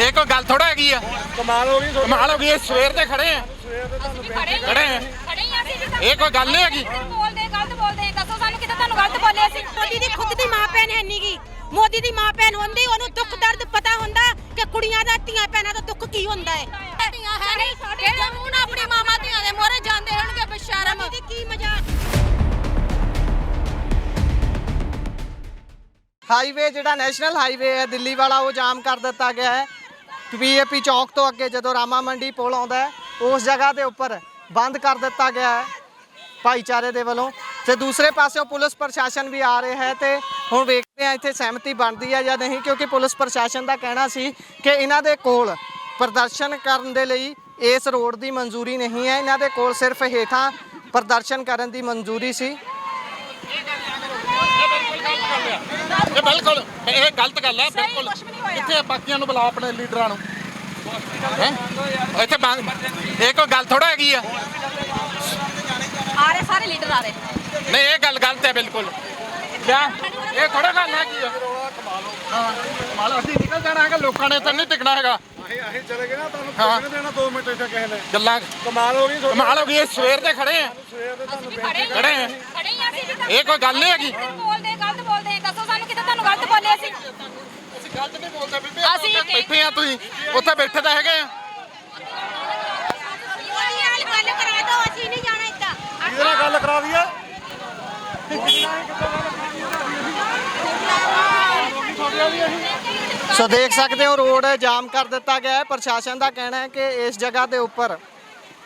ਇਹ ਕੋਈ ਗੱਲ ਥੋੜਾ ਹੈਗੀ ਆ। ਕਮਾਲ ਹੋ ਗਈ, ਕਮਾਲ ਹੋ ਗਈ। ਸਵੇਰ ਤੇ ਖੜੇ ਆ, ਖੜੇ ਆ। ਇਹ ਕੋਈ ਗੱਲ ਨਹੀਂ ਹੈਗੀ। ਗਲਤ ਬੋਲਦੇ ਦੱਸੋ ਸਾਨੂੰ ਕਿਤੇ ਤੁਹਾਨੂੰ ਗਲਤ ਬੋਲੇ ਅਸੀਂ। ਮੋਦੀ ਦੀ ਖੁਦ ਦੀ ਮਾਂ ਭੈਣ ਹੈ ਨੀਗੀ। ਮੋਦੀ ਦੀ ਮਾਂ ਭੈਣ ਹੁੰਦੀ ਉਹਨੂੰ ਦੁੱਖ ਦਰਦ ਪਤਾ ਹੁੰਦਾ ਕਿ ਕੁੜੀਆਂ ਦਾ ਧੀਆਂ ਭੈਣਾਂ ਦਾ ਦੁੱਖ ਕੀ ਹੁੰਦਾ ਹੈ। ਧੀਆਂ ਹੈ ਨਹੀਂ ਕਿਹੜੇ ਮੂੰਹ ਨਾਲ ਆਪਣੀ ਮਾਮਾ ਧੀਆਂ ਦੇ ਮੋਹਰੇ ਜਾਂਦੇ ਹੋਣਗੇ ਬੇਸ਼ਰਮ। ਦੀ ਕੀ ਮਜ਼ਾਕ। ਹਾਈਵੇ ਜਿਹੜਾ ਨੈਸ਼ਨਲ ਹਾਈਵੇ ਹੈ ਦਿੱਲੀ ਵਾਲਾ ਉਹ ਜਾਮ ਕਰ ਦਿੱਤਾ ਗਿਆ ਹੈ। ਪੀਏਪੀ ਚੌਕ ਤੋਂ ਅੱਗੇ ਜਦੋਂ ਰਾਮਾ ਮੰਡੀ ਪੁਲ ਆਉਂਦਾ ਹੈ ਉਸ ਜਗ੍ਹਾ ਦੇ ਉੱਪਰ ਬੰਦ ਕਰ ਦਿੱਤਾ ਗਿਆ ਹੈ ਭਾਈਚਾਰੇ ਦੇ ਵੱਲੋਂ। ਤੇ ਦੂਸਰੇ ਪਾਸਿਓਂ ਪੁਲਿਸ ਪ੍ਰਸ਼ਾਸਨ ਵੀ ਆ ਰਿਹਾ ਹੈ ਤੇ ਹੁਣ ਵੇਖਦੇ ਹਾਂ ਇੱਥੇ ਸਹਿਮਤੀ ਬਣਦੀ ਹੈ ਜਾਂ ਨਹੀਂ, ਕਿਉਂਕਿ ਪੁਲਿਸ ਪ੍ਰਸ਼ਾਸਨ ਦਾ ਕਹਿਣਾ ਸੀ ਕਿ ਇਹਨਾਂ ਦੇ ਕੋਲ ਪ੍ਰਦਰਸ਼ਨ ਕਰਨ ਦੇ ਲਈ ਇਸ ਰੋਡ ਦੀ ਮਨਜ਼ੂਰੀ ਨਹੀਂ ਹੈ, ਇਹਨਾਂ ਦੇ ਕੋਲ ਸਿਰਫ ਹੇਠਾਂ ਪ੍ਰਦਰਸ਼ਨ ਕਰਨ ਦੀ ਮਨਜ਼ੂਰੀ ਸੀ। ਇਹ ਬਿਲਕੁਲ ਇਹ ਗਲਤ ਗੱਲ ਹੈ। ਬਿਲਕੁਲ ਇੱਥੇ ਬਾਕੀਆਂ ਨੂੰ ਬੁਲਾ, ਆਪਣੇ ਲੀਡਰਾਂ ਨੂੰ। ਇੱਥੇ ਇਹ ਕੋਈ ਗੱਲ ਥੋੜਾ ਹੈਗੀ ਆ। ਆ ਰਹੇ ਸਾਰੇ ਲੀਡਰ ਆ ਰਹੇ। ਨਹੀਂ ਇਹ ਗੱਲ ਗਲਤ ਹੈ ਬਿਲਕੁਲ। ਕਿਆ ਇਹ ਥੋੜਾ ਗੱਲ ਹੈਗੀ ਆ। ਹਾਂ ਕਮਾਲ। ਅਸੀਂ ਨਿਕਲ ਜਾਣਾ ਹੈਗਾ, ਲੋਕਾਂ ਨੇ ਤਾਂ ਨਹੀਂ ਟਿਕਣਾ ਹੈਗਾ। ਅਸੀਂ ਚਲੇ ਗਏ ਨਾ, ਤੁਹਾਨੂੰ ਪੁੱਛਣ ਦੇਣਾ 2 ਮਿੰਟ ਇੱਥੇ ਕਿਸੇ ਨੇ। ਗੱਲਾਂ ਕਮਾਲ ਹੋ ਗਈ, ਕਮਾਲ ਹੋ ਗਈ। ਸਵੇਰ ਤੇ ਖੜੇ ਆ, ਸਵੇਰ ਦੇ ਤੁਹਾਨੂੰ ਖੜੇ ਆ। ਇਹ ਕੋਈ ਗੱਲ ਨਹੀਂ ਹੈਗੀ। ਗਲਤ ਬੋਲਦੇ ਦੱਸੋ ਸਾਨੂੰ ਕਿਤੇ ਤੁਹਾਨੂੰ ਗਲਤ ਬੋਲੇ ਅਸੀਂ। ਅਸੀਂ ਗਲਤ ਨਹੀਂ ਬੋਲਦੇ ਬੀਬੀ। ਅਸੀਂ ਬੈਠੇ ਆ, ਤੁਸੀਂ ਉੱਥੇ ਬੈਠੇ ਤਾਂ ਹੈਗੇ ਆ। ਗੱਲ ਕਰਾ ਦਿਓ, ਅਸੀਂ ਨਹੀਂ ਜਾਣਾ ਇੱਦਾਂ। ਇਹਦੇ ਨਾਲ ਗੱਲ ਕਰਾ ਦਈਏ। ਸੋ ਦੇਖ ਸਕਦੇ ਹੋ ਰੋਡ ਜਾਮ ਕਰ ਦਿੱਤਾ ਗਿਆ ਹੈ। ਪ੍ਰਸ਼ਾਸਨ ਦਾ ਕਹਿਣਾ ਹੈ ਕਿ ਇਸ ਜਗ੍ਹਾ ਦੇ ਉੱਪਰ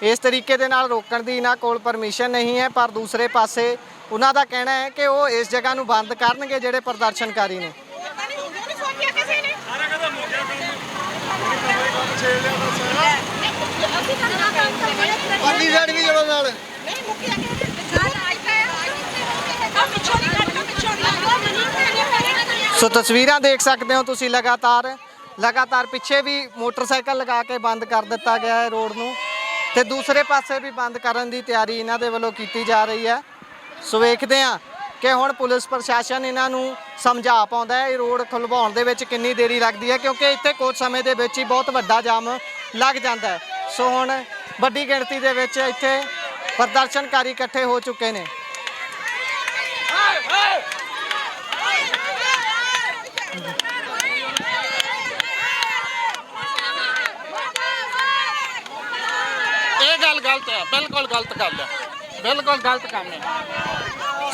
ਇਸ ਤਰੀਕੇ ਦੇ ਨਾਲ ਰੋਕਣ ਦੀ ਇਹਨਾਂ ਕੋਲ ਪਰਮਿਸ਼ਨ ਨਹੀਂ ਹੈ, ਪਰ ਦੂਸਰੇ ਪਾਸੇ ਉਹਨਾਂ ਦਾ ਕਹਿਣਾ ਹੈ ਕਿ ਉਹ ਇਸ ਜਗ੍ਹਾ ਨੂੰ ਬੰਦ ਕਰਨਗੇ ਜਿਹੜੇ ਪ੍ਰਦਰਸ਼ਨਕਾਰੀ ਨੇ। ਸੋ ਤਸਵੀਰਾਂ ਦੇਖ ਸਕਦੇ ਹੋ ਤੁਸੀਂ। ਲਗਾਤਾਰ ਪਿੱਛੇ ਵੀ ਮੋਟਰਸਾਈਕਲ ਲਗਾ ਕੇ ਬੰਦ ਕਰ ਦਿੱਤਾ ਗਿਆ ਹੈ ਰੋਡ ਨੂੰ, ਤੇ ਦੂਸਰੇ ਪਾਸੇ ਵੀ ਬੰਦ ਕਰਨ ਦੀ ਤਿਆਰੀ ਇਹਨਾਂ ਦੇ ਵੱਲੋਂ ਕੀਤੀ ਜਾ ਰਹੀ ਹੈ। ਸੋ ਵੇਖਦੇ ਹਾਂ ਕਿ ਹੁਣ ਪੁਲਿਸ ਪ੍ਰਸ਼ਾਸਨ ਇਹਨਾਂ ਨੂੰ ਸਮਝਾ ਪਾਉਂਦਾ ਹੈ ਇਹ ਰੋਡ ਖੁਲਵਾਉਣ ਦੇ ਵਿੱਚ ਕਿੰਨੀ ਦੇਰੀ ਲੱਗਦੀ ਹੈ, ਕਿਉਂਕਿ ਇੱਥੇ ਕੁਝ ਸਮੇਂ ਦੇ ਵਿੱਚ ਹੀ ਬਹੁਤ ਵੱਡਾ ਜਾਮ ਲੱਗ ਜਾਂਦਾ ਹੈ। ਸੋ ਹੁਣ ਵੱਡੀ ਗਿਣਤੀ ਦੇ ਵਿੱਚ ਇੱਥੇ ਪ੍ਰਦਰਸ਼ਨਕਾਰੀ ਇਕੱਠੇ ਹੋ ਚੁੱਕੇ ਨੇ। ਇਹ ਗੱਲ ਗਲਤ ਹੈ, ਬਿਲਕੁਲ ਗਲਤ ਗੱਲ ਹੈ, ਬਿਲਕੁਲ ਗਲਤ ਕੰਮ ਹੈ।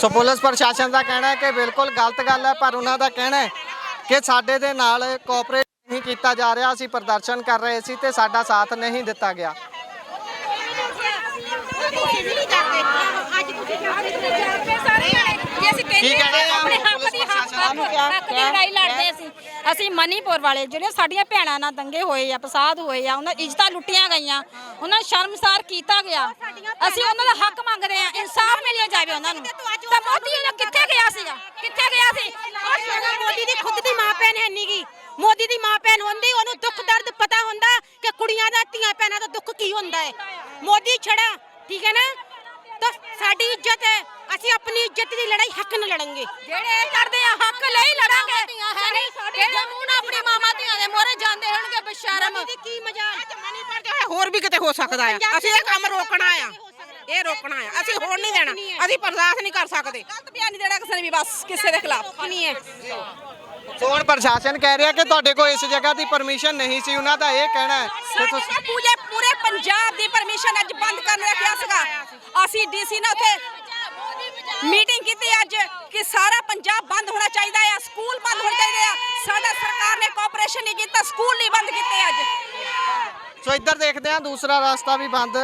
ਸੋ ਪੁਲਿਸ ਪ੍ਰਸ਼ਾਸਨ ਦਾ ਕਹਿਣਾ ਹੈ ਕਿ ਬਿਲਕੁਲ ਗਲਤ ਗੱਲ ਹੈ, ਪਰ ਉਹਨਾਂ ਦਾ ਕਹਿਣਾ ਹੈ ਕਿ ਸਾਡੇ ਦੇ ਨਾਲ ਕੋਆਪਰੇਟ ਨਹੀਂ ਕੀਤਾ ਜਾ ਰਿਹਾ। ਅਸੀਂ ਪ੍ਰਦਰਸ਼ਨ ਕਰ ਰਹੇ ਸੀ ਤੇ ਸਾਡਾ ਸਾਥ ਨਹੀਂ ਦਿੱਤਾ ਗਿਆ। ਕੀ ਕਹਿੰਦੇ ਆ ਆਪਣੇ ਹੱਕ ਦੀ ਲੜਾਈ ਲੜਦੇ ਸੀ ਅਸੀਂ। ਮਨੀਪੁਰ ਵਾਲੇ ਜਿਹੜੇ ਸਾਡੀਆਂ ਭੈਣਾਂ ਨਾਲ ਦੰਗੇ ਹੋਏ ਆ, ਫਸਾਦ ਹੋਏ ਆ, ਉਹਨਾਂ ਇੱਜ਼ਤਾਂ ਲੁੱਟੀਆਂ ਗਈਆਂ, ਉਹਨਾਂ ਨੂੰ ਸ਼ਰਮਸਾਰ ਕੀਤਾ ਗਿਆ। ਅਸੀਂ ਉਹਨਾਂ ਦਾ ਹੱਕ ਮੰਗਦੇ ਆ, ਇਨਸਾਫ ਮਿਲਿਆ ਜਾਵੇ ਉਹਨਾਂ ਨੂੰ। ਤਾਂ ਮੋਦੀ ਨੇ ਕਿੱਥੇ ਗਿਆ ਸੀਗਾ, ਕਿੱਥੇ ਗਿਆ ਸੀ? ਮੋਦੀ ਦੀ ਖੁਦ ਦੀ ਮਾਂ ਭੈਣ ਹੈ ਨੀਗੀ। ਮੋਦੀ ਦੀ ਮਾਂ ਭੈਣ ਹੁੰਦੀ ਉਹਨੂੰ ਦੁੱਖ ਦਰਦ ਪਤਾ ਹੁੰਦਾ ਕਿ ਕੁੜੀਆਂ ਦਾ ਧੀਆਂ ਭੈਣਾਂ ਦਾ ਦੁੱਖ ਕੀ ਹੁੰਦਾ ਹੈ। ਮੋਦੀ ਛੜਾ, ਠੀਕ ਹੈ ਨਾ, ਤਾਂ ਸਾਡੀ ਇੱਜ਼ਤ ਹੈ। ਅਸੀਂ ਆਪਣੀ ਇੱਜ਼ਤ ਦੀ ਲੜਾਈ ਹੱਕ ਨਾਲ ਲੜਾਂਗੇ। ਜਿਹੜੇ ਕਰਦੇ ਆ ਹੱਕ ਲਈ ਲੜਾਂਗੇ। ਹੈ ਨਹੀਂ ਕਿਹੜੇ ਮੂੰਹ ਨਾਲ ਆਪਣੀ ਮਾਮਾ ਧੀਆਂ ਦੇ ਮੋਹਰੇ ਜਾਂਦੇ ਹੋਣਗੇ ਬੇਸ਼ਰਮ। ਦੀ ਕੀ ਮਜ਼ਾਕ। ਹੋਰ ਵੀ ਕਿਤੇ ਹੋ ਸਕਦਾ ਆ। ਅਸੀਂ ਇਹ ਕੰਮ ਰੋਕਣਾ ਆ, ਇਹ ਰੋਕਣਾ ਆ। ਅਸੀਂ ਹੋਣ ਨਹੀਂ ਦੇਣਾ, ਅਸੀਂ ਬਰਦਾਸ਼ਤ ਨਹੀਂ ਕਰ ਸਕਦੇ। ਗਲਤ ਬਿਆਨ ਨਹੀਂ ਦੇਣਾ ਕਿਸੇ ਨੇ ਵੀ, ਬਸ ਕਿਸੇ ਦੇ ਖਿਲਾਫ ਨਹੀਂ ਹੈ। ਸੋ ਹੁਣ ਪ੍ਰਸ਼ਾਸਨ ਕਹਿ ਰਿਹਾ ਕਿ ਤੁਹਾਡੇ ਕੋਲ ਇਸ ਜਗ੍ਹਾ ਦੀ ਪਰਮਿਸ਼ਨ ਨਹੀਂ ਸੀ। ਉਹਨਾਂ ਦਾ ਇਹ ਕਹਿਣਾ ਹੈ ਕਿ ਪੂਰੇ ਪੰਜਾਬ ਦੀ ਪਰਮਿਸ਼ਨ ਅੱਜ ਬੰਦ ਕਰਨ ਰੱਖਿਆ ਸੀਗਾ। ਅਸੀਂ ਡੀਸੀ ਨਾਲ ਉੱਥੇ ਮੀਟਿੰਗ ਕੀਤੀ ਅੱਜ ਕਿ ਸਾਰਾ ਪੰਜਾਬ ਬੰਦ ਹੋਣਾ ਚਾਹੀਦਾ ਆ, ਸਕੂਲ ਬੰਦ ਹੋਣੇ ਚਾਹੀਦੇ ਆ। ਸਾਡਾ ਸਰਕਾਰ ਨੇ ਕੋਆਪਰੇਸ਼ਨ ਨਹੀਂ ਕੀਤਾ, ਸਕੂਲ ਨਹੀਂ ਬੰਦ ਕੀਤੇ ਅੱਜ। ਸੋ ਇੱਧਰ ਦੇਖਦੇ ਹਾਂ ਦੂਸਰਾ ਰਸਤਾ ਵੀ ਬੰਦ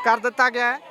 ਕਰ ਦਿੱਤਾ ਗਿਆ ਹੈ।